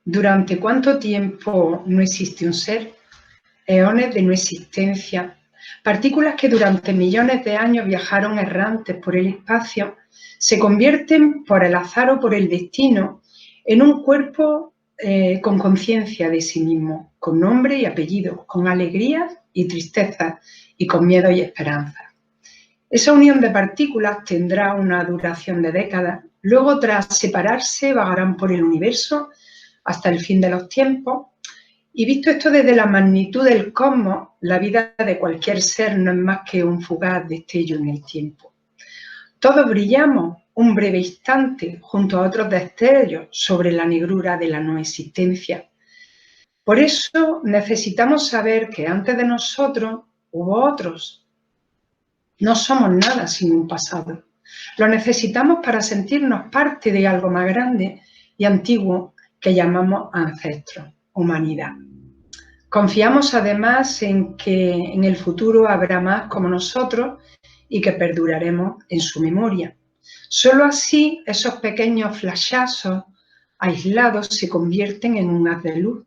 ¿Durante cuánto tiempo no existe un ser? Eones de no existencia. Partículas que durante millones de años viajaron errantes por el espacio se convierten por el azar o por el destino en un cuerpo con conciencia de sí mismo, con nombre y apellido, con alegrías y tristezas y con miedo y esperanzas. Esa unión de partículas tendrá una duración de décadas. Luego, tras separarse, vagarán por el universo hasta el fin de los tiempos. Y visto esto desde la magnitud del cosmos, la vida de cualquier ser no es más que un fugaz destello en el tiempo. Todos brillamos un breve instante junto a otros destellos sobre la negrura de la no existencia. Por eso necesitamos saber que antes de nosotros hubo otros. No somos nada sin un pasado. Lo necesitamos para sentirnos parte de algo más grande y antiguo que llamamos ancestros, humanidad. Confiamos además en que en el futuro habrá más como nosotros y que perduraremos en su memoria. Solo así esos pequeños flashazos aislados se convierten en un haz de luz.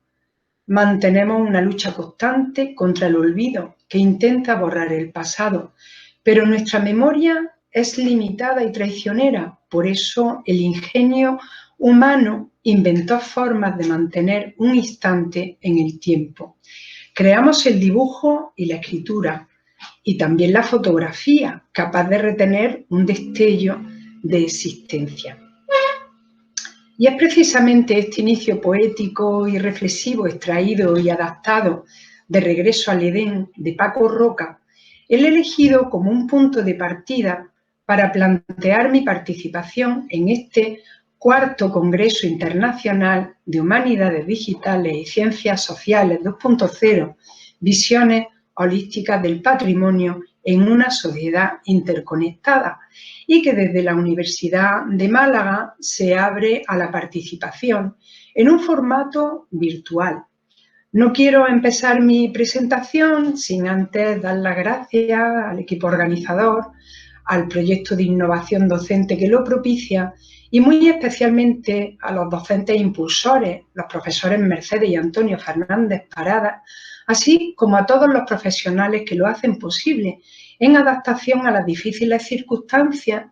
Mantenemos una lucha constante contra el olvido que intenta borrar el pasado, pero nuestra memoria es limitada y traicionera. Por eso el ingenio humano inventó formas de mantener un instante en el tiempo. Creamos el dibujo y la escritura y también la fotografía, capaz de retener un destello de existencia. Y es precisamente este inicio poético y reflexivo extraído y adaptado de Regreso al Edén de Paco Roca, el elegido como un punto de partida para plantear mi participación en este cuarto Congreso Internacional de Humanidades Digitales y Ciencias Sociales 2.0, Visiones Holísticas del Patrimonio en una sociedad interconectada, y que desde la Universidad de Málaga se abre a la participación en un formato virtual. No quiero empezar mi presentación sin antes dar las gracias al equipo organizador, al proyecto de innovación docente que lo propicia y muy especialmente a los docentes impulsores, los profesores Mercedes y Antonio Fernández Parada, así como a todos los profesionales que lo hacen posible en adaptación a las difíciles circunstancias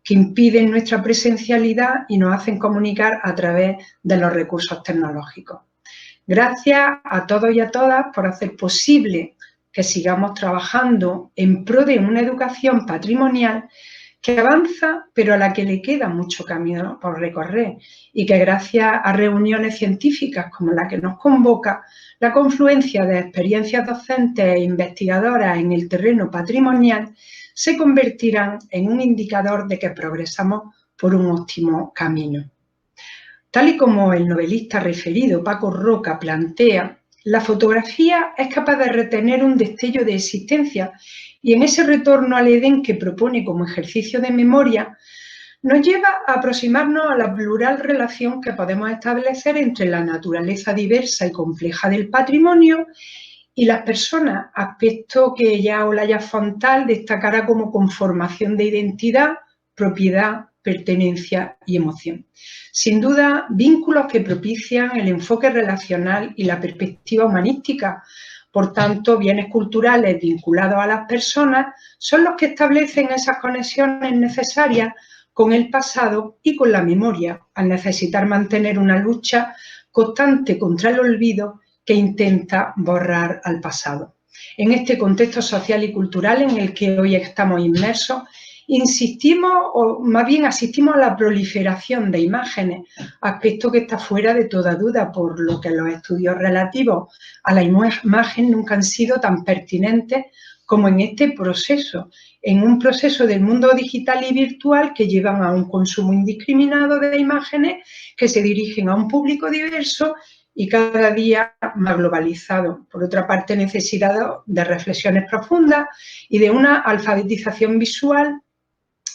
que impiden nuestra presencialidad y nos hacen comunicar a través de los recursos tecnológicos. Gracias a todos y a todas por hacer posible que sigamos trabajando en pro de una educación patrimonial que avanza, pero a la que le queda mucho camino por recorrer y que gracias a reuniones científicas como la que nos convoca, la confluencia de experiencias docentes e investigadoras en el terreno patrimonial se convertirán en un indicador de que progresamos por un óptimo camino. Tal y como el novelista referido Paco Roca plantea, la fotografía es capaz de retener un destello de existencia y en ese retorno al Edén que propone como ejercicio de memoria, nos lleva a aproximarnos a la plural relación que podemos establecer entre la naturaleza diversa y compleja del patrimonio y las personas, aspecto que ya Olaya Fontal destacará como conformación de identidad, propiedad, pertenencia y emoción. Sin duda, vínculos que propician el enfoque relacional y la perspectiva humanística. Por tanto, bienes culturales vinculados a las personas son los que establecen esas conexiones necesarias con el pasado y con la memoria, al necesitar mantener una lucha constante contra el olvido que intenta borrar al pasado. En este contexto social y cultural en el que hoy estamos inmersos, insistimos, o más bien asistimos a la proliferación de imágenes, aspecto que está fuera de toda duda, por lo que los estudios relativos a la imagen nunca han sido tan pertinentes como en este proceso, en un proceso del mundo digital y virtual que llevan a un consumo indiscriminado de imágenes que se dirigen a un público diverso y cada día más globalizado. Por otra parte, necesidad de reflexiones profundas y de una alfabetización visual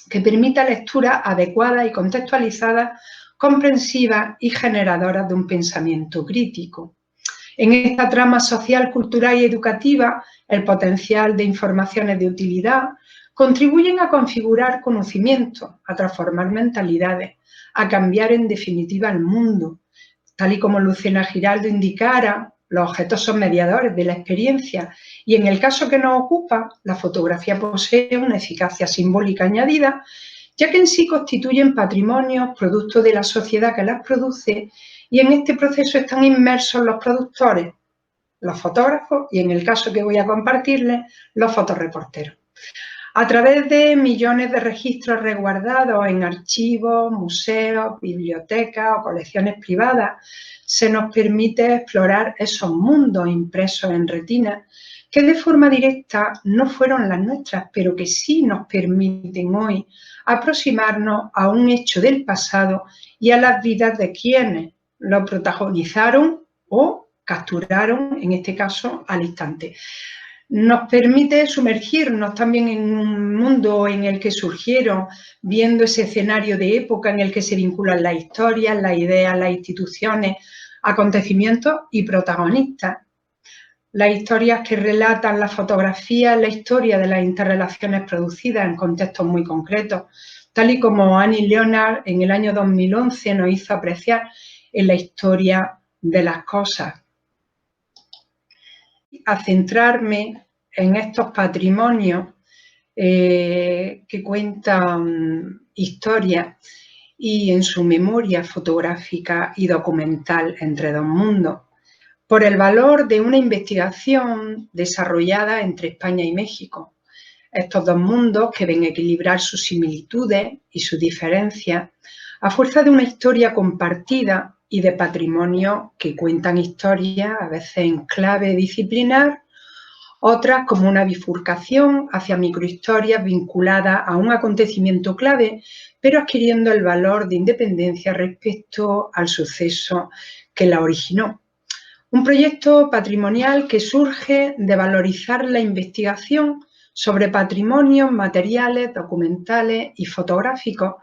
que permita lecturas adecuadas y contextualizadas, comprensivas y generadoras de un pensamiento crítico. En esta trama social, cultural y educativa, el potencial de informaciones de utilidad contribuyen a configurar conocimientos, a transformar mentalidades, a cambiar en definitiva el mundo. tal y como Lucena Giraldo indicara, los objetos son mediadores de la experiencia y en el caso que nos ocupa, la fotografía posee una eficacia simbólica añadida, ya que en sí constituyen patrimonios, producto de la sociedad que las produce, y en este proceso están inmersos los productores, los fotógrafos y, en el caso que voy a compartirles, los fotoreporteros. A través de millones de registros resguardados en archivos, museos, bibliotecas o colecciones privadas, se nos permite explorar esos mundos impresos en retina que de forma directa no fueron las nuestras, pero que sí nos permiten hoy aproximarnos a un hecho del pasado y a las vidas de quienes lo protagonizaron o capturaron, en este caso, al instante. Nos permite sumergirnos también en un mundo en el que surgieron, viendo ese escenario de época en el que se vinculan las historias, las ideas, las instituciones, acontecimientos y protagonistas. Las historias que relatan la fotografía, la historia de las interrelaciones producidas en contextos muy concretos, tal y como Annie Leonard en el año 2011 nos hizo apreciar en la historia de las cosas. A centrarme en estos patrimonios que cuentan historias y en su memoria fotográfica y documental entre dos mundos, por el valor de una investigación desarrollada entre España y México. Estos dos mundos que ven equilibrar sus similitudes y sus diferencias a fuerza de una historia compartida y de patrimonio que cuentan historias a veces en clave disciplinar, otras como una bifurcación hacia microhistorias vinculadas a un acontecimiento clave, pero adquiriendo el valor de independencia respecto al suceso que la originó. Un proyecto patrimonial que surge de valorizar la investigación sobre patrimonios materiales, documentales y fotográficos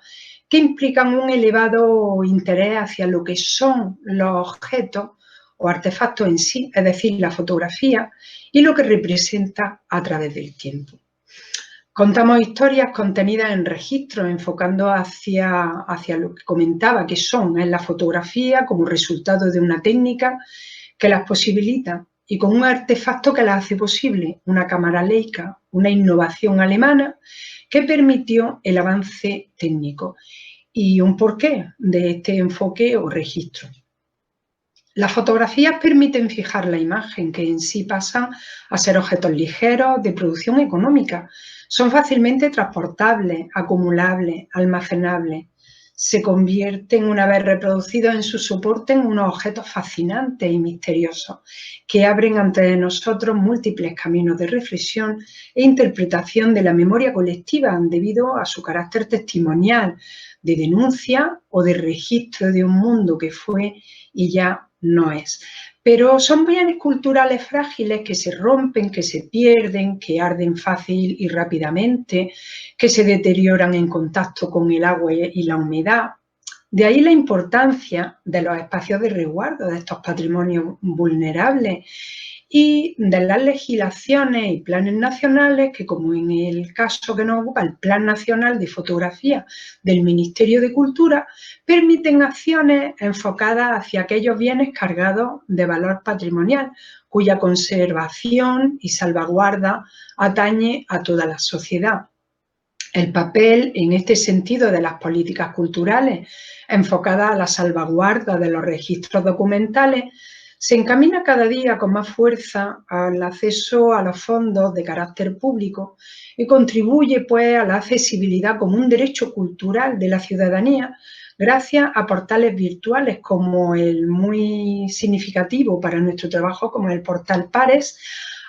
que implican un elevado interés hacia lo que son los objetos o artefactos en sí, es decir, la fotografía, y lo que representa a través del tiempo. Contamos historias contenidas en registros, enfocando hacia lo que comentaba, que son en la fotografía como resultado de una técnica que las posibilita y con un artefacto que las hace posible, una cámara Leica, una innovación alemana que permitió el avance técnico. Y un porqué de este enfoque o registro. Las fotografías permiten fijar la imagen, que en sí pasan a ser objetos ligeros de producción económica. Son fácilmente transportables, acumulables, almacenables. Se convierten, una vez reproducidos en su soporte, en unos objetos fascinantes y misteriosos que abren ante nosotros múltiples caminos de reflexión e interpretación de la memoria colectiva debido a su carácter testimonial, de denuncia o de registro de un mundo que fue y ya no es. Pero son bienes culturales frágiles que se rompen, que se pierden, que arden fácil y rápidamente, que se deterioran en contacto con el agua y la humedad. De ahí la importancia de los espacios de resguardo de estos patrimonios vulnerables y de las legislaciones y planes nacionales que, como en el caso que nos ocupa, el Plan Nacional de Fotografía del Ministerio de Cultura, permiten acciones enfocadas hacia aquellos bienes cargados de valor patrimonial, cuya conservación y salvaguarda atañe a toda la sociedad. El papel, en este sentido, de las políticas culturales enfocadas a la salvaguarda de los registros documentales se encamina cada día con más fuerza al acceso a los fondos de carácter público y contribuye, pues, a la accesibilidad como un derecho cultural de la ciudadanía gracias a portales virtuales como el muy significativo para nuestro trabajo, como el portal Pares,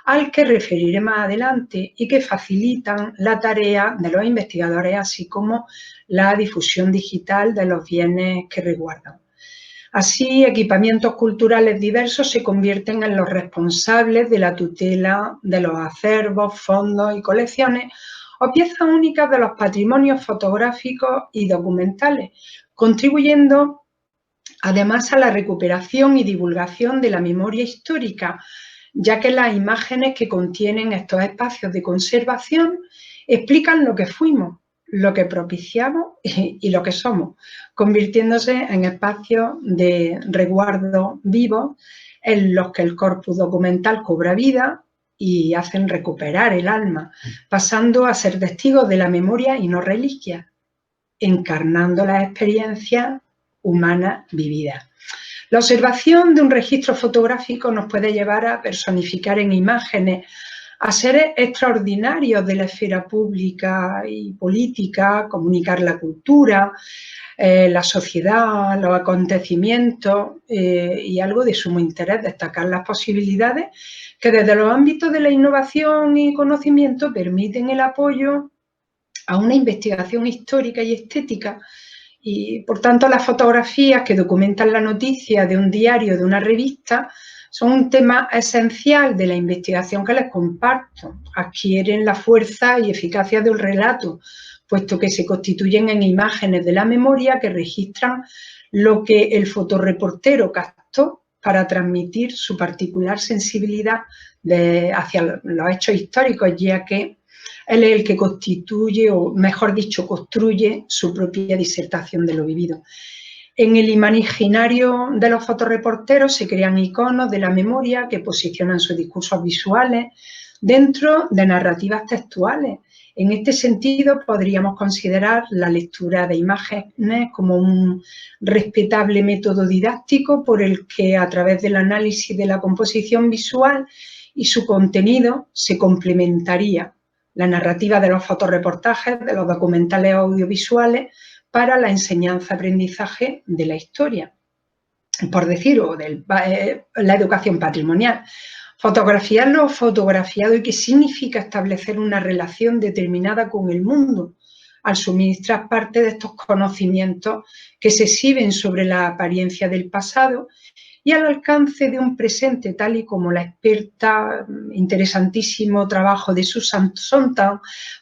al que referiré más adelante y que facilitan la tarea de los investigadores, así como la difusión digital de los bienes que resguardan. Así, equipamientos culturales diversos se convierten en los responsables de la tutela de los acervos, fondos y colecciones o piezas únicas de los patrimonios fotográficos y documentales, contribuyendo además a la recuperación y divulgación de la memoria histórica, ya que las imágenes que contienen estos espacios de conservación explican lo que fuimos, lo que propiciamos y lo que somos, convirtiéndose en espacios de resguardo vivo en los que el corpus documental cobra vida y hacen recuperar el alma, pasando a ser testigos de la memoria y no reliquias, encarnando las experiencias humanas vividas. La observación de un registro fotográfico nos puede llevar a personificar en imágenes a seres extraordinarios de la esfera pública y política, comunicar la cultura, la sociedad, los acontecimientos y algo de sumo interés, destacar las posibilidades que desde los ámbitos de la innovación y conocimiento permiten el apoyo a una investigación histórica y estética. Y, por tanto, las fotografías que documentan la noticia de un diario, de una revista, son un tema esencial de la investigación que les comparto. Adquieren la fuerza y eficacia de un relato, puesto que se constituyen en imágenes de la memoria que registran lo que el fotoreportero captó para transmitir su particular sensibilidad hacia los hechos históricos, ya que él es el que constituye, o mejor dicho, construye su propia disertación de lo vivido. En el imaginario de los fotoreporteros se crean iconos de la memoria que posicionan sus discursos visuales dentro de narrativas textuales. En este sentido, podríamos considerar la lectura de imágenes como un respetable método didáctico por el que, a través del análisis de la composición visual y su contenido, se complementaría la narrativa de los fotoreportajes, de los documentales audiovisuales, para la enseñanza-aprendizaje de la historia, por decir, o de la educación patrimonial. Fotografiar lo fotografiado y qué significa establecer una relación determinada con el mundo, al suministrar parte de estos conocimientos que se exhiben sobre la apariencia del pasado y al alcance de un presente, tal y como la experta, interesantísimo trabajo de Susan Sontag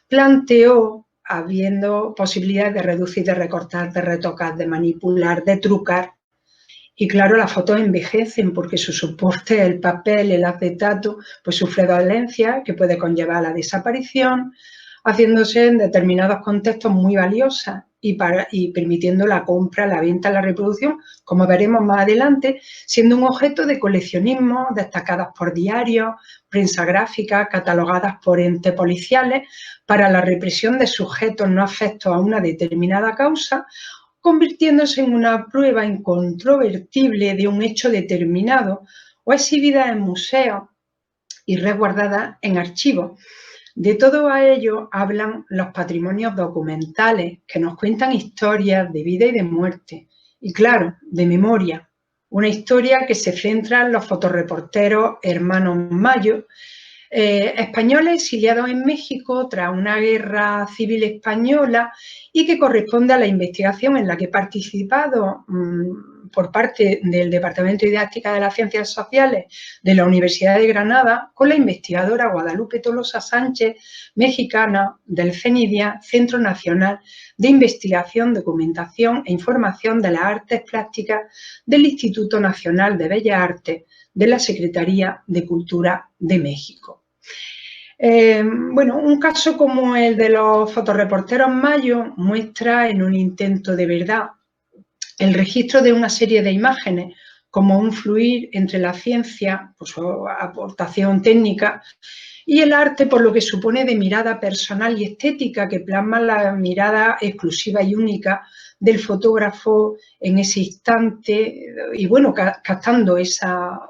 planteó, habiendo posibilidades de reducir, de recortar, de retocar, de manipular, de trucar. Y claro, las fotos envejecen porque su soporte, el papel, el acetato, pues sufre dolencias que puede conllevar a la desaparición, haciéndose en determinados contextos muy valiosas y permitiendo la compra, la venta, la reproducción, como veremos más adelante, siendo un objeto de coleccionismo, destacadas por diarios, prensa gráfica, catalogadas por entes policiales para la represión de sujetos no afectos a una determinada causa, convirtiéndose en una prueba incontrovertible de un hecho determinado o exhibida en museos y resguardada en archivos. De todo ello hablan los patrimonios documentales que nos cuentan historias de vida y de muerte y, claro, de memoria. Una historia que se centra en los fotoreporteros hermanos Mayo, españoles exiliados en México tras una guerra civil española y que corresponde a la investigación en la que he participado por parte del Departamento de Didáctica de las Ciencias Sociales de la Universidad de Granada con la investigadora Guadalupe Tolosa Sánchez, mexicana del CENIDIA, Centro Nacional de Investigación, Documentación e Información de las Artes Plásticas del Instituto Nacional de Bellas Artes de la Secretaría de Cultura de México. Bueno, un caso como el de los fotoreporteros Mayo muestra en un intento de verdad el registro de una serie de imágenes como un fluir entre la ciencia, por su aportación técnica, y el arte por lo que supone de mirada personal y estética que plasma la mirada exclusiva y única del fotógrafo en ese instante y, bueno, captando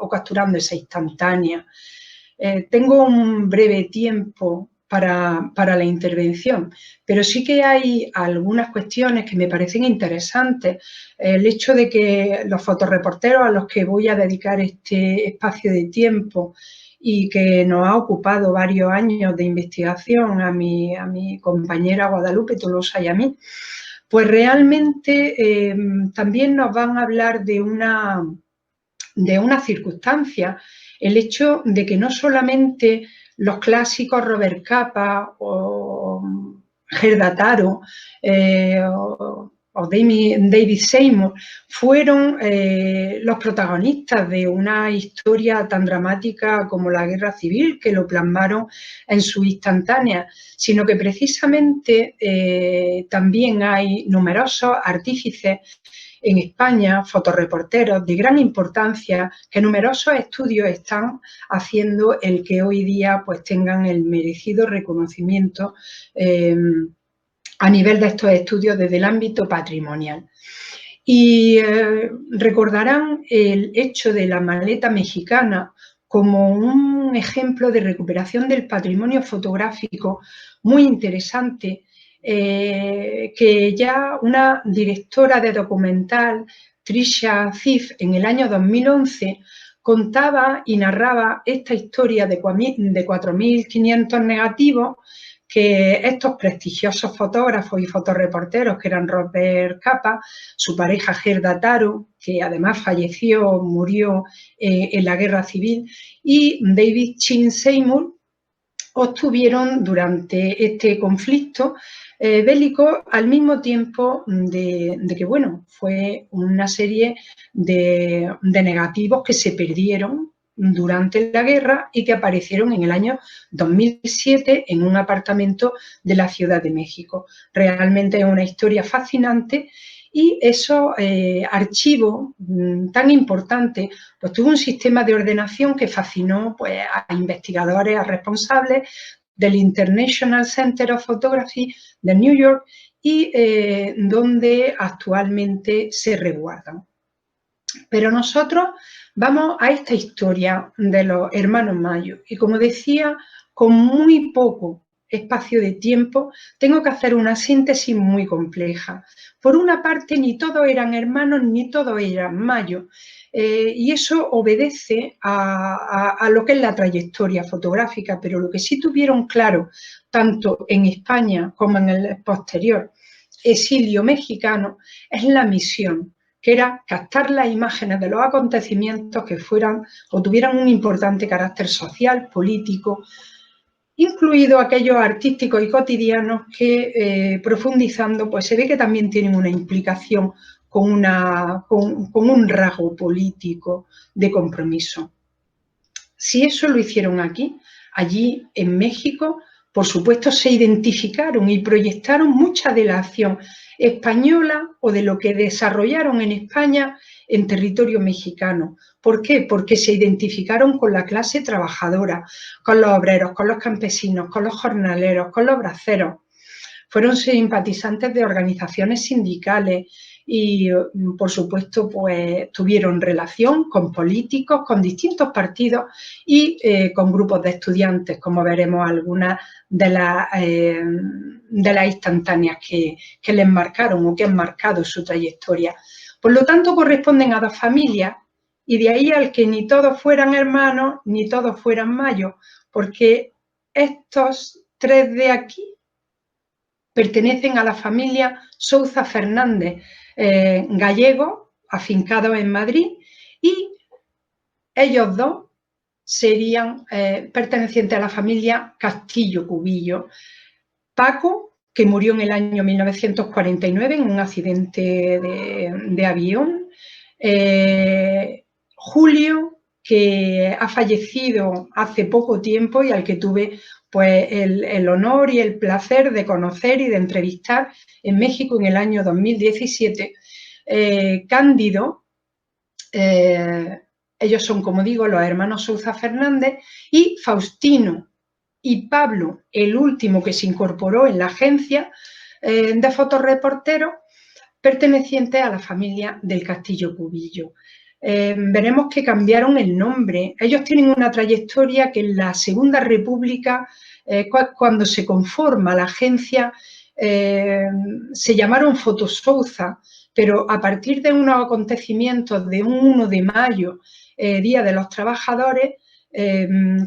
o capturando esa instantánea. Tengo un breve tiempo para la intervención, pero sí que hay algunas cuestiones que me parecen interesantes. El hecho de que los fotoreporteros a los que voy a dedicar este espacio de tiempo y que nos ha ocupado varios años de investigación a mi compañera Guadalupe Tolosa y a mí, pues realmente también nos van a hablar de una circunstancia, el hecho de que no solamente los clásicos Robert Capa o Gerda Taro o David Seymour, fueron los protagonistas de una historia tan dramática como la Guerra Civil, que lo plasmaron en su instantánea, sino que precisamente también hay numerosos artífices en España, fotoreporteros de gran importancia, que numerosos estudios están haciendo el que hoy día pues tengan el merecido reconocimiento a nivel de estos estudios desde el ámbito patrimonial. Y recordarán el hecho de la maleta mexicana como un ejemplo de recuperación del patrimonio fotográfico muy interesante, que ya una directora de documental, Tricia Ziff, en el año 2011, contaba y narraba esta historia de 4.500 negativos que estos prestigiosos fotógrafos y fotoreporteros, que eran Robert Capa, su pareja Gerda Taro, que además murió en la Guerra Civil, y David Chin Seymour, obtuvieron durante este conflicto bélico, al mismo tiempo de que, bueno, fue una serie de negativos que se perdieron durante la guerra y que aparecieron en el año 2007 en un apartamento de la Ciudad de México. Realmente es una historia fascinante y esos archivos tan importantes, pues tuvo un sistema de ordenación que fascinó pues, a investigadores, a responsables del International Center of Photography de New York y donde actualmente se resguardan. Pero nosotros vamos a esta historia de los hermanos Mayo y, como decía, con muy poco espacio de tiempo tengo que hacer una síntesis muy compleja. Por una parte, ni todos eran hermanos ni todos eran Mayo, y eso obedece a lo que es la trayectoria fotográfica, pero lo que sí tuvieron claro, tanto en España como en el posterior exilio mexicano, es la misión, que era captar las imágenes de los acontecimientos que fueran o tuvieran un importante carácter social, político, incluidos aquellos artísticos y cotidianos que, profundizando, pues se ve que también tienen una implicación con un rasgo político de compromiso. Si eso lo hicieron aquí, allí en México, por supuesto se identificaron y proyectaron mucha de la acción española o de lo que desarrollaron en España en territorio mexicano. ¿Por qué? Porque se identificaron con la clase trabajadora, con los obreros, con los campesinos, con los jornaleros, con los braceros. Fueron simpatizantes de organizaciones sindicales y, por supuesto, pues tuvieron relación con políticos, con distintos partidos y con grupos de estudiantes, como veremos algunas de las instantáneas que les marcaron o que han marcado su trayectoria. Por lo tanto, corresponden a dos familias y de ahí al que ni todos fueran hermanos ni todos fueran Mayo, porque estos tres de aquí pertenecen a la familia Sousa Fernández, gallegos, afincados en Madrid, y ellos dos serían pertenecientes a la familia Castillo Cubillo. Paco, que murió en el año 1949 en un accidente de avión. Julio, que ha fallecido hace poco tiempo y al que tuve pues el honor y el placer de conocer y de entrevistar en México en el año 2017. Cándido, ellos son, como digo, los hermanos Sousa Fernández, y Faustino y Pablo, el último que se incorporó en la agencia de fotoreporteros, pertenecientes a la familia del Castillo Cubillo. Veremos que cambiaron el nombre. Ellos tienen una trayectoria que en la Segunda República, cuando se conforma la agencia, se llamaron Fotosousa, pero a partir de unos acontecimientos de un 1 de mayo, Día de los Trabajadores,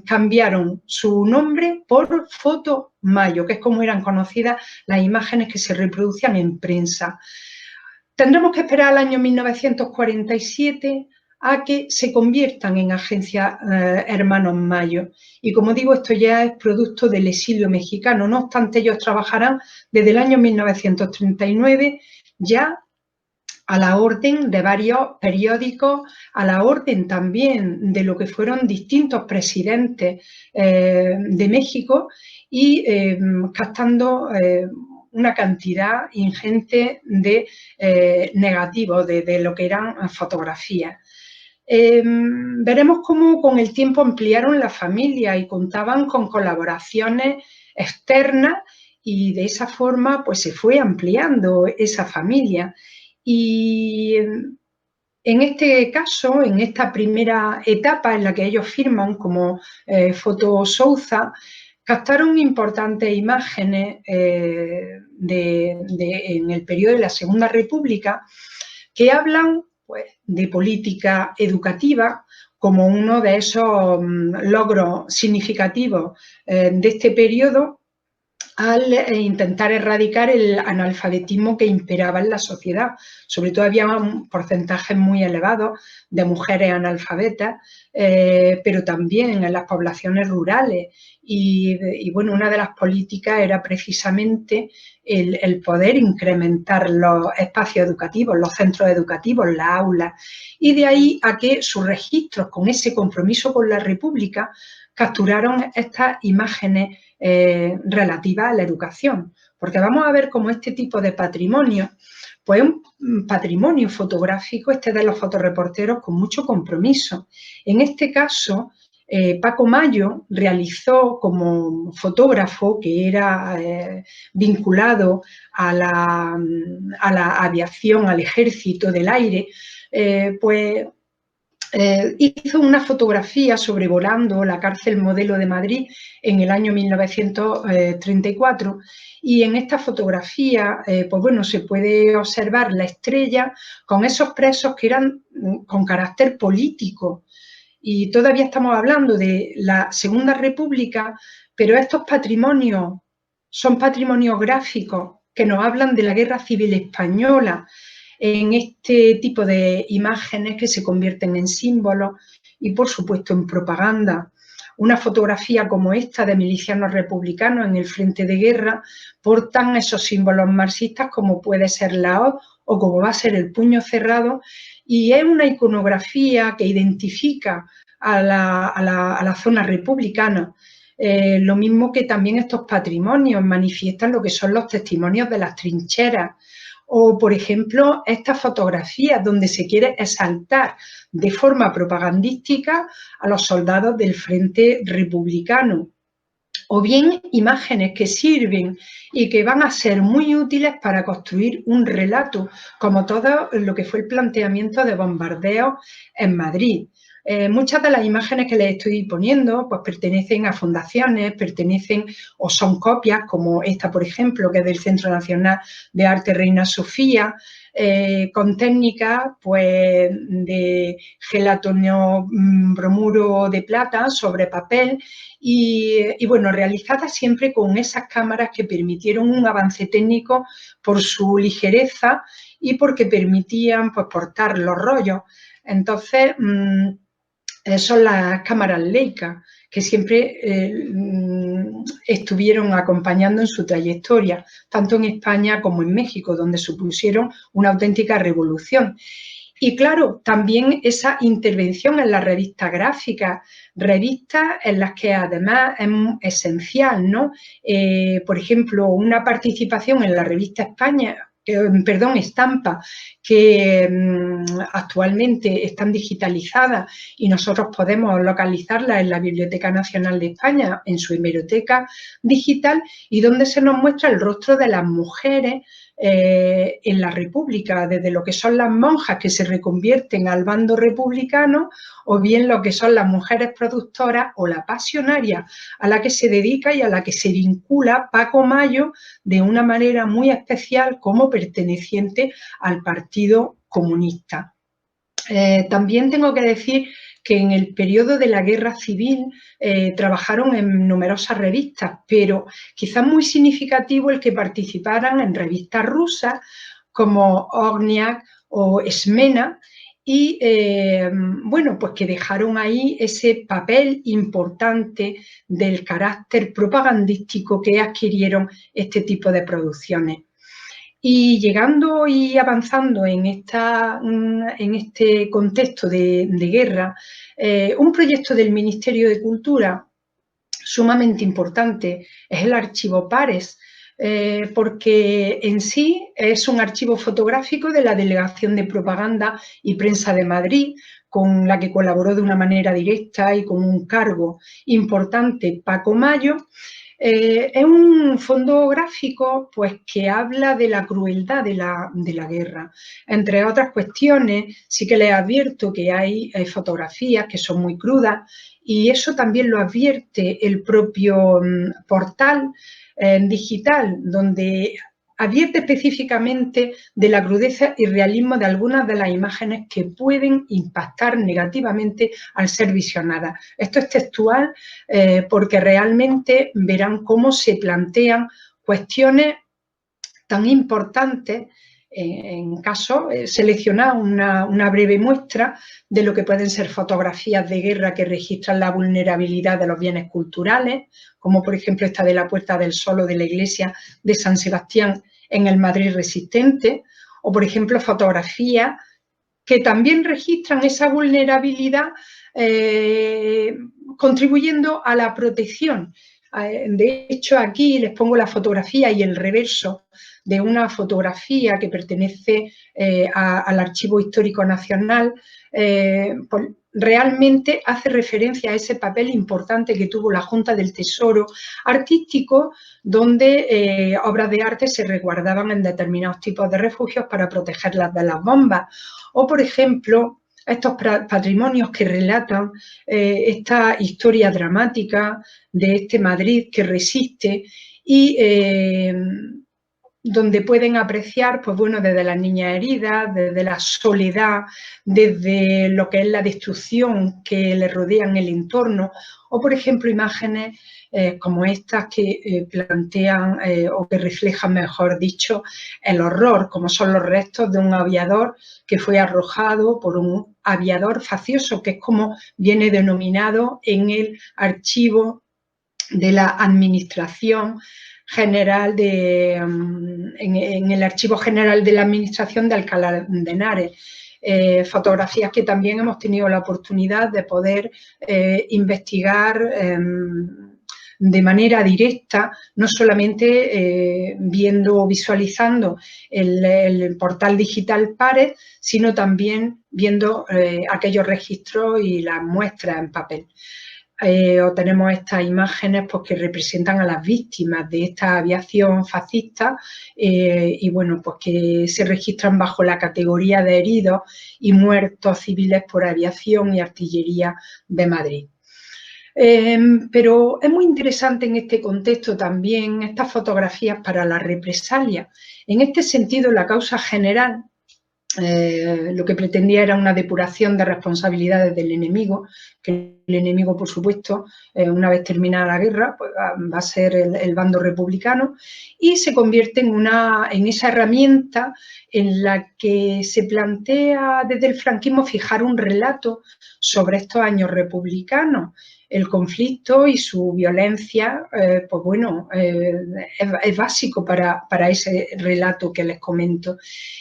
cambiaron su nombre por Foto Mayo, que es como eran conocidas las imágenes que se reproducían en prensa. Tendremos que esperar al año 1947 a que se conviertan en agencia Hermanos Mayo. Y como digo, esto ya es producto del exilio mexicano. No obstante, ellos trabajarán desde el año 1939 ya a la orden de varios periódicos, a la orden también de lo que fueron distintos presidentes de México y captando una cantidad ingente de negativos, de lo que eran fotografías. Veremos cómo con el tiempo ampliaron la familia y contaban con colaboraciones externas y de esa forma pues se fue ampliando esa familia. Y en este caso, en esta primera etapa en la que ellos firman como Foto Souza, captaron importantes imágenes en el periodo de la Segunda República que hablan pues, de política educativa como uno de esos logros significativos de este periodo al intentar erradicar el analfabetismo que imperaba en la sociedad. Sobre todo había un porcentaje muy elevado de mujeres analfabetas, pero también en las poblaciones rurales. Y bueno, una de las políticas era precisamente el poder incrementar los espacios educativos, los centros educativos, las aulas. Y de ahí a que sus registros con ese compromiso con la República capturaron estas imágenes relativas a la educación, porque vamos a ver cómo este tipo de patrimonio, pues un patrimonio fotográfico, de los fotoreporteros con mucho compromiso. En este caso, Paco Mayo realizó como fotógrafo que era vinculado a la aviación, al ejército del aire, pues hizo una fotografía sobrevolando la cárcel Modelo de Madrid en el año 1934 y en esta fotografía pues bueno, se puede observar la estrella con esos presos que eran con carácter político y todavía estamos hablando de la Segunda República, pero estos patrimonios son patrimonios gráficos que nos hablan de la Guerra Civil Española, en este tipo de imágenes que se convierten en símbolos y, por supuesto, en propaganda. Una fotografía como esta de milicianos republicanos en el frente de guerra portan esos símbolos marxistas como puede ser la hoz o como va a ser el puño cerrado y es una iconografía que identifica a la zona republicana. Lo mismo que también estos patrimonios manifiestan lo que son los testimonios de las trincheras, o, por ejemplo, estas fotografías donde se quiere exaltar de forma propagandística a los soldados del Frente Republicano. O bien imágenes que sirven y que van a ser muy útiles para construir un relato, como todo lo que fue el planteamiento de bombardeos en Madrid. Muchas de las imágenes que les estoy poniendo pues pertenecen a fundaciones, pertenecen o son copias, como esta, por ejemplo, que es del Centro Nacional de Arte Reina Sofía, con técnicas pues, de gelatonio bromuro de plata sobre papel y bueno, realizadas siempre con esas cámaras que permitieron un avance técnico por su ligereza y porque permitían pues, portar los rollos. Entonces, son las cámaras Leica, que siempre estuvieron acompañando en su trayectoria, tanto en España como en México, donde supusieron una auténtica revolución. Y claro, también esa intervención en las revistas gráficas, revistas en las que además es esencial, ¿no? Por ejemplo, una participación en la revista Estampa, que actualmente están digitalizadas y nosotros podemos localizarlas en la Biblioteca Nacional de España, en su hemeroteca digital, y donde se nos muestra el rostro de las mujeres en la República, desde lo que son las monjas que se reconvierten al bando republicano o bien lo que son las mujeres productoras o la pasionaria a la que se dedica y a la que se vincula Paco Mayo de una manera muy especial como perteneciente al Partido Comunista. También tengo que decir que en el periodo de la Guerra Civil trabajaron en numerosas revistas, pero quizás muy significativo el que participaran en revistas rusas como Ogniak o Smena y, bueno, pues que dejaron ahí ese papel importante del carácter propagandístico que adquirieron este tipo de producciones. Y llegando y avanzando en este contexto de guerra, un proyecto del Ministerio de Cultura sumamente importante es el archivo Pares, porque en sí es un archivo fotográfico de la Delegación de Propaganda y Prensa de Madrid, con la que colaboró de una manera directa y con un cargo importante Paco Mayo. Es un fondo gráfico pues, que habla de la crueldad de la guerra. Entre otras cuestiones, sí que les advierto que hay fotografías que son muy crudas y eso también lo advierte el propio portal digital, donde advierte específicamente de la crudeza y realismo de algunas de las imágenes que pueden impactar negativamente al ser visionadas. Esto es textual porque realmente verán cómo se plantean cuestiones tan importantes. En caso, seleccionar una breve muestra de lo que pueden ser fotografías de guerra que registran la vulnerabilidad de los bienes culturales, como por ejemplo esta de la Puerta del Sol o de la iglesia de San Sebastián en el Madrid resistente, o por ejemplo fotografías que también registran esa vulnerabilidad contribuyendo a la protección. De hecho, aquí les pongo la fotografía y el reverso de una fotografía que pertenece al Archivo Histórico Nacional, realmente hace referencia a ese papel importante que tuvo la Junta del Tesoro Artístico, donde obras de arte se resguardaban en determinados tipos de refugios para protegerlas de las bombas. O, por ejemplo, estos patrimonios que relatan esta historia dramática de este Madrid que resiste y donde pueden apreciar, pues bueno, desde las niñas heridas, desde la soledad, desde lo que es la destrucción que le rodean el entorno, o por ejemplo imágenes como estas que plantean o que reflejan, mejor dicho, el horror, como son los restos de un aviador que fue arrojado por un aviador faccioso, que es como viene denominado en el archivo de la Administración General en el Archivo General de la Administración de Alcalá de Henares. Fotografías que también hemos tenido la oportunidad de poder investigar de manera directa, no solamente viendo o visualizando el portal digital Pares, sino también viendo aquellos registros y las muestras en papel. O tenemos estas imágenes pues, que representan a las víctimas de esta aviación fascista y bueno, pues que se registran bajo la categoría de heridos y muertos civiles por aviación y artillería de Madrid. Pero es muy interesante en este contexto también estas fotografías para la represalia. En este sentido, la causa general lo que pretendía era una depuración de responsabilidades del enemigo, que el enemigo, por supuesto, una vez terminada la guerra, pues va a ser el bando republicano, y se convierte en esa herramienta en la que se plantea desde el franquismo fijar un relato sobre estos años republicanos. El conflicto y su violencia, pues bueno, es básico para ese relato que les comento.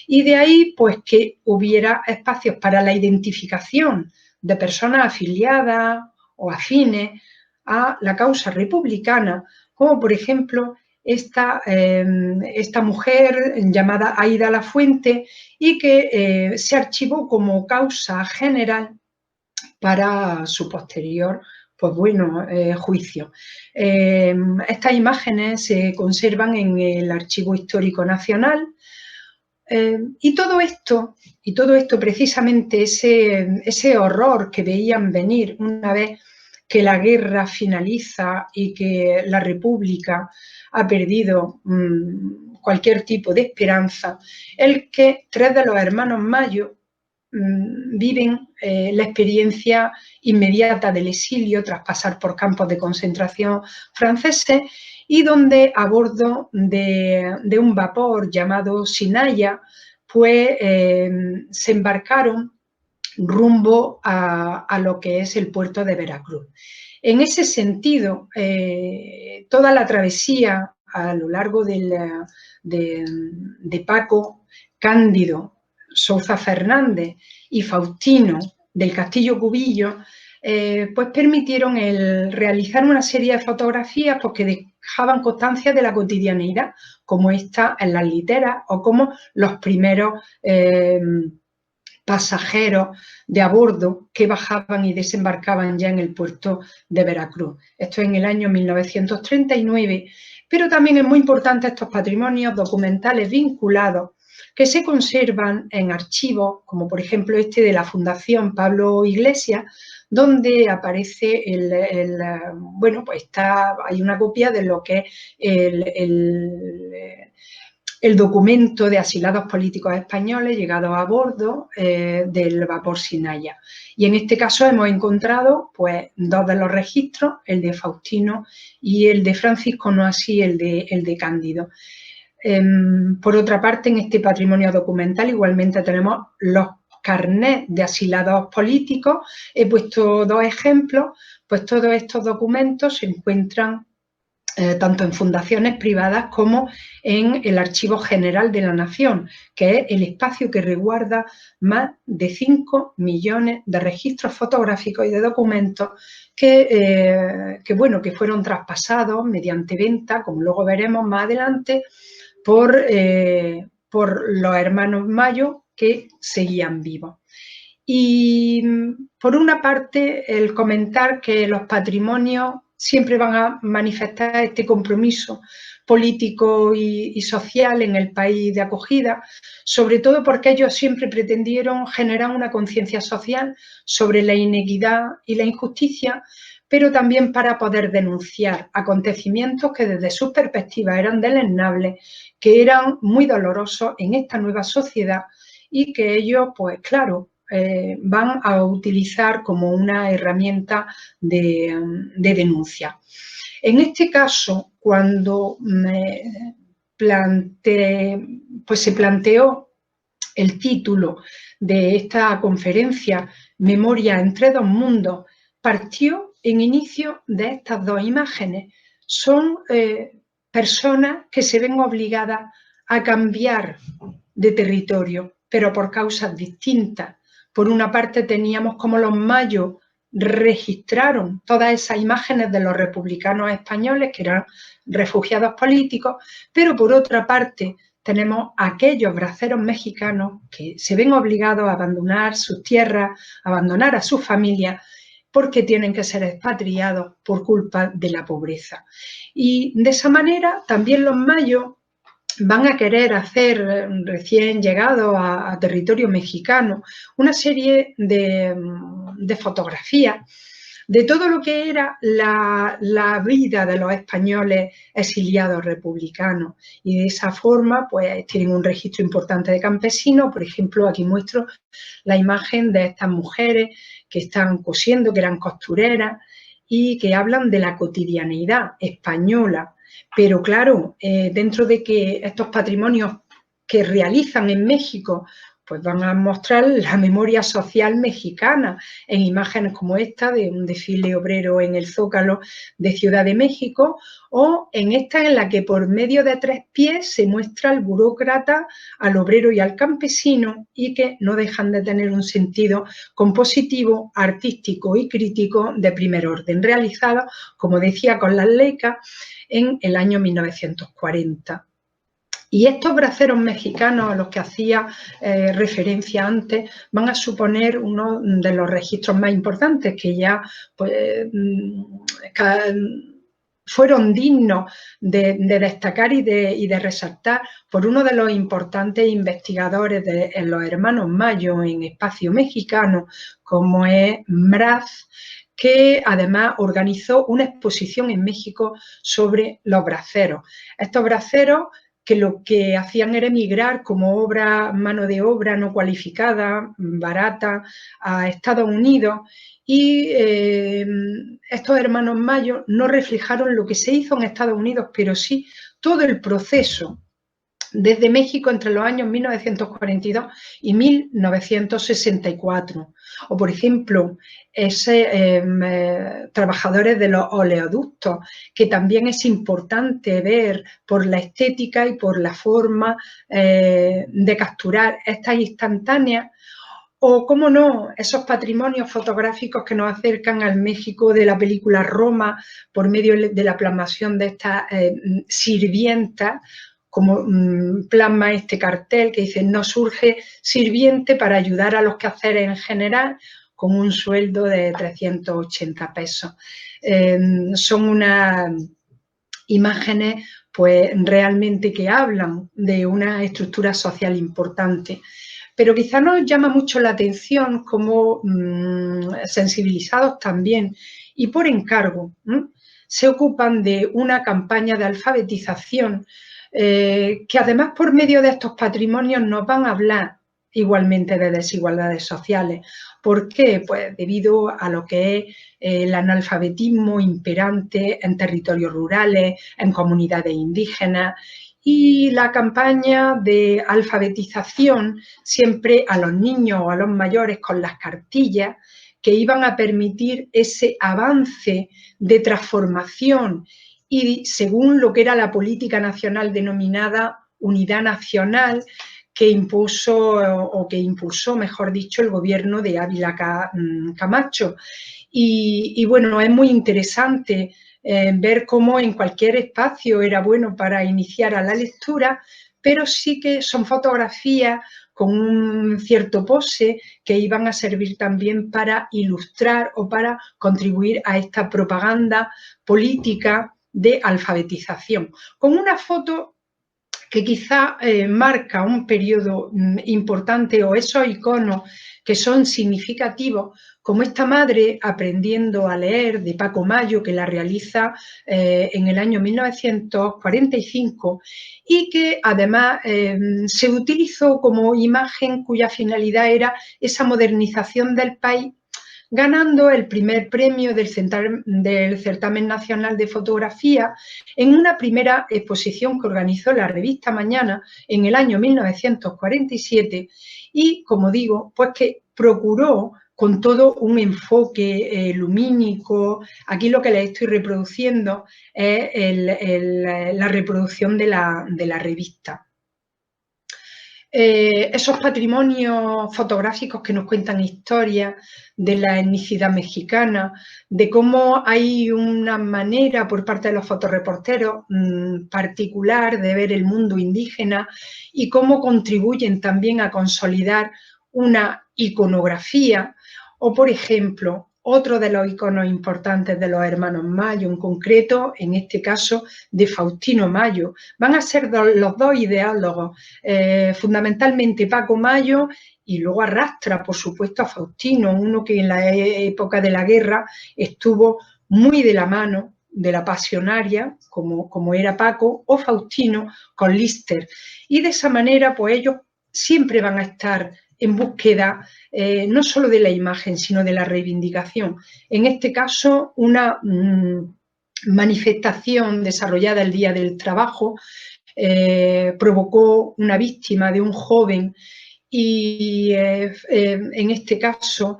Y de ahí, pues, que hubiera espacios para la identificación de personas afiliadas o afines a la causa republicana, como por ejemplo esta mujer llamada Aida Lafuente y que se archivó como causa general para su posterior pues bueno, juicio. Estas imágenes se conservan en el Archivo Histórico Nacional y todo esto precisamente ese horror que veían venir una vez que la guerra finaliza y que la República ha perdido cualquier tipo de esperanza, el que 3 de los hermanos Mayo viven la experiencia inmediata del exilio tras pasar por campos de concentración franceses y donde a bordo de un vapor llamado Sinaya, pues se embarcaron rumbo a lo que es el puerto de Veracruz. En ese sentido, toda la travesía a lo largo de Paco Cándido Sousa Fernández y Faustino del Castillo Cubillo, pues permitieron el realizar una serie de fotografías pues, que dejaban constancia de la cotidianeidad, como esta en las literas o como los primeros pasajeros de a bordo que bajaban y desembarcaban ya en el puerto de Veracruz. Esto en el año 1939, pero también es muy importante estos patrimonios documentales vinculados que se conservan en archivos, como por ejemplo este de la Fundación Pablo Iglesias, donde aparece bueno, pues hay una copia de lo que es el documento de asilados políticos españoles llegados a bordo del vapor Sinaya. Y en este caso hemos encontrado pues, dos de los registros, el de Faustino y el de Francisco, no así el de Cándido. Por otra parte, en este patrimonio documental igualmente tenemos los carnets de asilados políticos. He puesto dos ejemplos, pues todos estos documentos se encuentran tanto en fundaciones privadas como en el Archivo General de la Nación, que es el espacio que resguarda más de 5 millones de registros fotográficos y de documentos que fueron traspasados mediante venta, como luego veremos más adelante, por los hermanos Mayo que seguían vivos. Y por una parte, el comentar que los patrimonios siempre van a manifestar este compromiso político y social en el país de acogida, sobre todo porque ellos siempre pretendieron generar una conciencia social sobre la inequidad y la injusticia, pero también para poder denunciar acontecimientos que desde sus perspectivas eran deleznables, que eran muy dolorosos en esta nueva sociedad y que ellos, pues claro, van a utilizar como una herramienta de denuncia. En este caso, cuando se planteó el título de esta conferencia, Memoria entre dos mundos, partió en inicio de estas dos imágenes. Son personas que se ven obligadas a cambiar de territorio, pero por causas distintas. Por una parte teníamos como los mayos registraron todas esas imágenes de los republicanos españoles que eran refugiados políticos, pero por otra parte tenemos a aquellos braceros mexicanos que se ven obligados a abandonar sus tierras, a abandonar a sus familias, porque tienen que ser expatriados por culpa de la pobreza. Y de esa manera también los mayos van a querer hacer, recién llegados a territorio mexicano, una serie de fotografías de todo lo que era la vida de los españoles exiliados republicanos. Y de esa forma, pues, tienen un registro importante de campesinos. Por ejemplo, aquí muestro la imagen de estas mujeres que están cosiendo, que eran costureras, y que hablan de la cotidianeidad española. Pero claro, dentro de que estos patrimonios que realizan en México pues van a mostrar la memoria social mexicana en imágenes como esta de un desfile obrero en el Zócalo de Ciudad de México, o en esta en la que por medio de 3 pies se muestra al burócrata, al obrero y al campesino, y que no dejan de tener un sentido compositivo, artístico y crítico de primer orden, realizado, como decía, con las Leicas en el año 1940. Y estos braceros mexicanos a los que hacía referencia antes van a suponer uno de los registros más importantes que ya pues, fueron dignos de destacar y de resaltar por uno de los importantes investigadores de los hermanos Mayo en espacio mexicano, como es Mraz, que además organizó una exposición en México sobre los braceros. Estos braceros que lo que hacían era emigrar como mano de obra no cualificada, barata, a Estados Unidos, y estos hermanos Mayo no reflejaron lo que se hizo en Estados Unidos, pero sí todo el proceso desde México entre los años 1942 y 1964. O, por ejemplo, trabajadores de los oleoductos, que también es importante ver por la estética y por la forma de capturar estas instantáneas. O, cómo no, esos patrimonios fotográficos que nos acercan al México de la película Roma por medio de la plasmación de estas sirvientas, como plasma este cartel que dice: no surge sirviente para ayudar a los quehaceres en general, con un sueldo de 380 pesos. Son unas imágenes pues realmente que hablan de una estructura social importante. Pero quizá nos llama mucho la atención como sensibilizados también y por encargo se ocupan de una campaña de alfabetización que además por medio de estos patrimonios nos van a hablar igualmente de desigualdades sociales. ¿Por qué? Pues debido a lo que es el analfabetismo imperante en territorios rurales, en comunidades indígenas, y la campaña de alfabetización siempre a los niños o a los mayores con las cartillas que iban a permitir ese avance de transformación y según lo que era la política nacional denominada Unidad Nacional que impulsó, mejor dicho, el gobierno de Ávila Camacho. Y bueno, es muy interesante ver cómo en cualquier espacio era bueno para iniciar a la lectura, pero sí que son fotografías con un cierto pose que iban a servir también para ilustrar o para contribuir a esta propaganda política de alfabetización. Con una foto que quizá marca un periodo importante o esos iconos que son significativos, como esta madre aprendiendo a leer de Paco Mayo, que la realiza en el año 1945 y que además se utilizó como imagen cuya finalidad era esa modernización del país, ganando el primer premio del Certamen Nacional de Fotografía en una primera exposición que organizó la revista Mañana en el año 1947 y, como digo, pues que procuró con todo un enfoque lumínico. Aquí lo que les estoy reproduciendo es la reproducción de la revista. Esos patrimonios fotográficos que nos cuentan historias de la etnicidad mexicana, de cómo hay una manera por parte de los fotoreporteros particular de ver el mundo indígena y cómo contribuyen también a consolidar una iconografía. O, por ejemplo, otro de los iconos importantes de los hermanos Mayo, en concreto, en este caso, de Faustino Mayo. Van a ser los dos ideólogos, fundamentalmente Paco Mayo, y luego arrastra, por supuesto, a Faustino, uno que en la época de la guerra estuvo muy de la mano de la pasionaria, como era Paco, o Faustino con Lister. Y de esa manera, pues ellos siempre van a estar en búsqueda no solo de la imagen, sino de la reivindicación. En este caso, una manifestación desarrollada el Día del Trabajo provocó una víctima de un joven y en este caso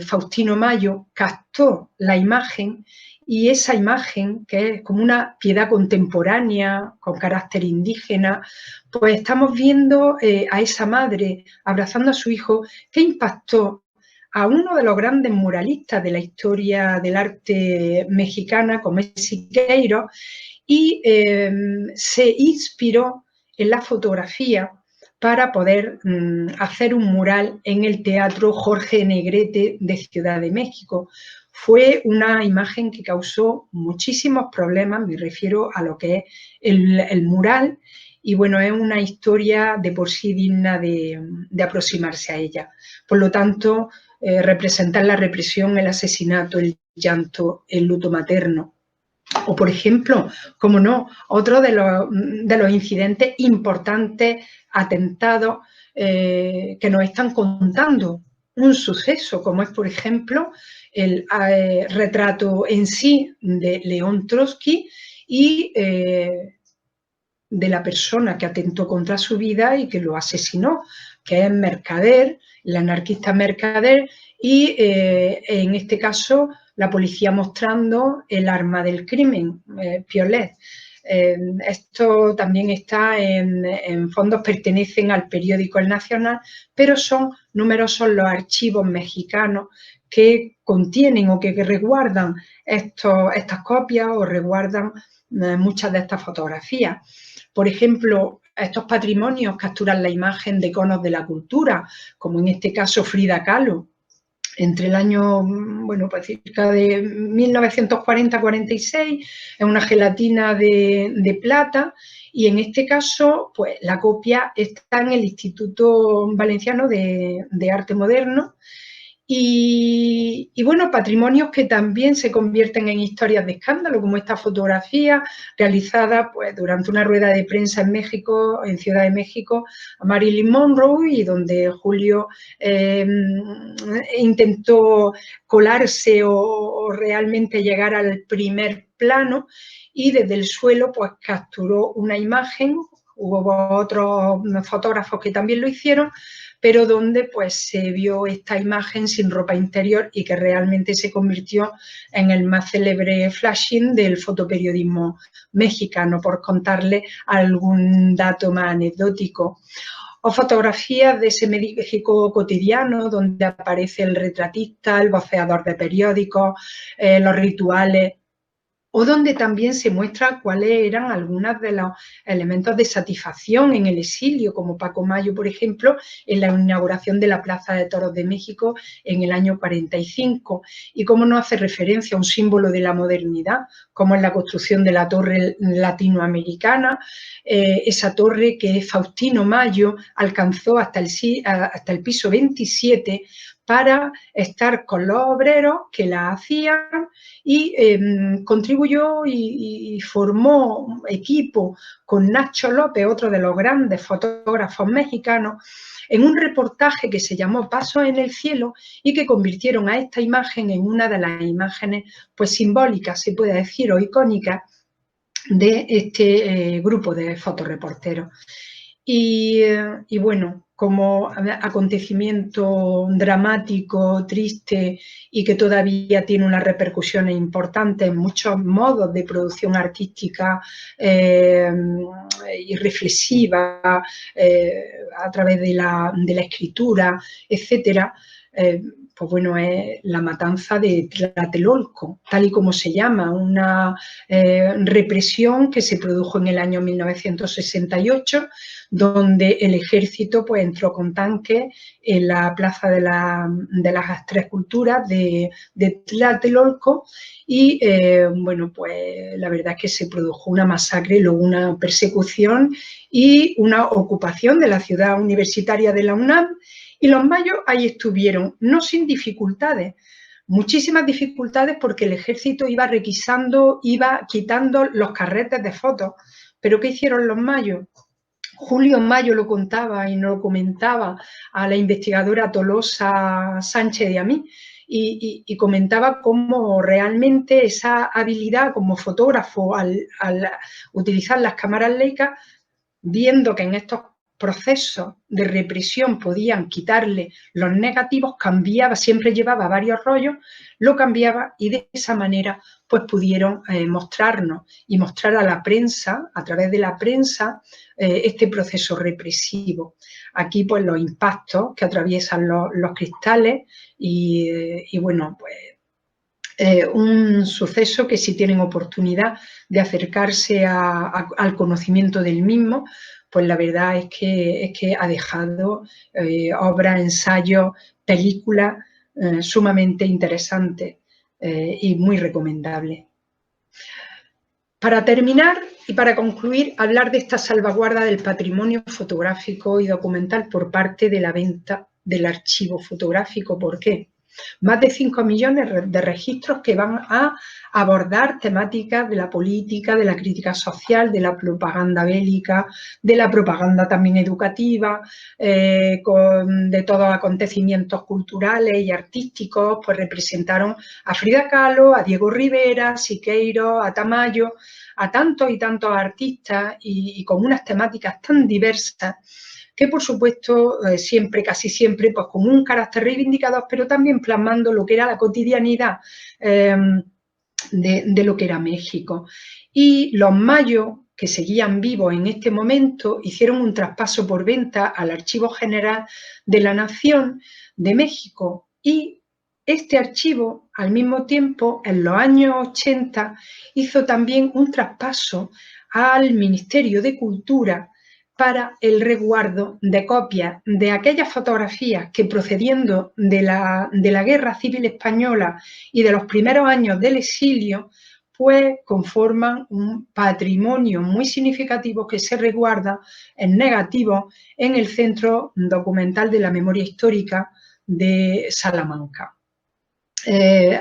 Faustino Mayo captó la imagen y esa imagen, que es como una piedad contemporánea con carácter indígena, pues estamos viendo a esa madre abrazando a su hijo que impactó a uno de los grandes muralistas de la historia del arte mexicana, como es Siqueiros, y se inspiró en la fotografía para poder hacer un mural en el Teatro Jorge Negrete de Ciudad de México. Fue una imagen que causó muchísimos problemas, me refiero a lo que es el mural, y bueno, es una historia de por sí digna de aproximarse a ella. Por lo tanto, representar la represión, el asesinato, el llanto, el luto materno. O, por ejemplo, como no, otro de los incidentes importantes, atentados, que nos están contando un suceso, como es, por ejemplo, el retrato en sí de León Trotsky y de la persona que atentó contra su vida y que lo asesinó, que es Mercader, el anarquista Mercader, y en este caso la policía mostrando el arma del crimen, Piolet. Esto también está en fondos, pertenecen al periódico El Nacional, pero son numerosos los archivos mexicanos que contienen o que resguardan estas copias o resguardan muchas de estas fotografías. Por ejemplo, estos patrimonios capturan la imagen de iconos de la cultura, como en este caso Frida Kahlo, entre el año, bueno, pues cerca de 1940-46, es una gelatina de plata, y en este caso, pues la copia está en el Instituto Valenciano de Arte Moderno. Y bueno, patrimonios que también se convierten en historias de escándalo, como esta fotografía realizada pues, durante una rueda de prensa en México, en Ciudad de México, a Marilyn Monroe, y donde Julio intentó colarse o realmente llegar al primer plano, y desde el suelo pues capturó una imagen. Hubo otros fotógrafos que también lo hicieron, pero donde pues se vio esta imagen sin ropa interior y que realmente se convirtió en el más célebre flashing del fotoperiodismo mexicano, por contarle algún dato más anecdótico. O fotografías de ese México cotidiano donde aparece el retratista, el voceador de periódicos, los rituales, o donde también se muestra cuáles eran algunos de los elementos de satisfacción en el exilio, como Paco Mayo, por ejemplo, en la inauguración de la Plaza de Toros de México en el año 45, y cómo no hace referencia a un símbolo de la modernidad, como es la construcción de la torre latinoamericana, esa torre que Faustino Mayo alcanzó hasta el piso 27, para estar con los obreros que la hacían, y contribuyó y formó equipo con Nacho López, otro de los grandes fotógrafos mexicanos, en un reportaje que se llamó Pasos en el cielo, y que convirtieron a esta imagen en una de las imágenes pues simbólicas, se puede decir, o icónicas de este grupo de fotoreporteros. Y bueno, como acontecimiento dramático, triste, y que todavía tiene unas repercusiones importantes en muchos modos de producción artística y reflexiva, a través de la escritura, etcétera, pues bueno, es la matanza de Tlatelolco, tal y como se llama, una represión que se produjo en el año 1968, donde el ejército pues entró con tanques en la plaza de las Tres Culturas de Tlatelolco, y bueno, pues la verdad es que se produjo una masacre, luego una persecución y una ocupación de la ciudad universitaria de la UNAM, y los mayos ahí estuvieron, no sin dificultades, muchísimas dificultades, porque el ejército iba requisando, iba quitando los carretes de fotos. ¿Pero qué hicieron los mayos? Julio Mayo lo contaba y nos lo comentaba a la investigadora Tolosa Sánchez de Amí, y comentaba cómo realmente esa habilidad como fotógrafo al utilizar las cámaras Leica, viendo que en estos procesos de represión podían quitarle los negativos, cambiaba, siempre llevaba varios rollos, lo cambiaba, y de esa manera pues pudieron mostrarnos y mostrar a la prensa, a través de la prensa, este proceso represivo. Aquí pues los impactos que atraviesan los cristales, y bueno, pues un suceso que, si tienen oportunidad de acercarse al conocimiento del mismo, pues la verdad es que ha dejado obras, ensayos, películas sumamente interesantes y muy recomendables. Para terminar y para concluir, hablar de esta salvaguarda del patrimonio fotográfico y documental por parte de la venta del archivo fotográfico. ¿Por qué? Más de 5 millones de registros que van a abordar temáticas de la política, de la crítica social, de la propaganda bélica, de la propaganda también educativa, de todos acontecimientos culturales y artísticos. Pues representaron a Frida Kahlo, a Diego Rivera, a Siqueiros, a Tamayo, a tantos y tantos artistas y con unas temáticas tan diversas que, por supuesto, siempre, casi siempre, pues con un carácter reivindicador, pero también plasmando lo que era la cotidianidad de lo que era México. Y los mayos, que seguían vivos en este momento, hicieron un traspaso por venta al Archivo General de la Nación de México, y este archivo, al mismo tiempo, en los años 80, hizo también un traspaso al Ministerio de Cultura para el resguardo de copias de aquellas fotografías que, procediendo de la Guerra Civil Española y de los primeros años del exilio, pues conforman un patrimonio muy significativo que se resguarda en negativo en el Centro Documental de la Memoria Histórica de Salamanca.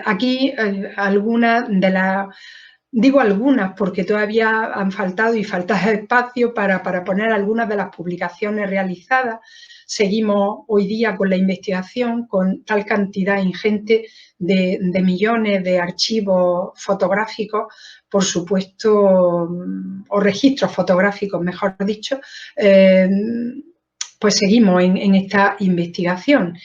Aquí algunas de las... Digo algunas porque todavía han faltado y falta espacio para poner algunas de las publicaciones realizadas. Seguimos hoy día con la investigación, con tal cantidad ingente de millones de archivos fotográficos, por supuesto, o registros fotográficos, mejor dicho, pues seguimos en esta investigación.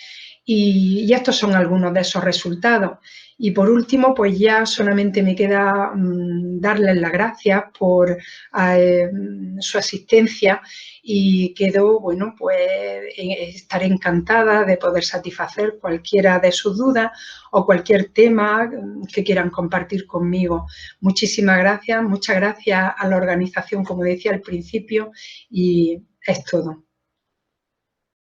Y estos son algunos de esos resultados. Y por último, pues ya solamente me queda darles las gracias por su asistencia, y quedo, bueno, pues estaré encantada de poder satisfacer cualquiera de sus dudas o cualquier tema que quieran compartir conmigo. Muchísimas gracias, muchas gracias a la organización, como decía al principio, y es todo.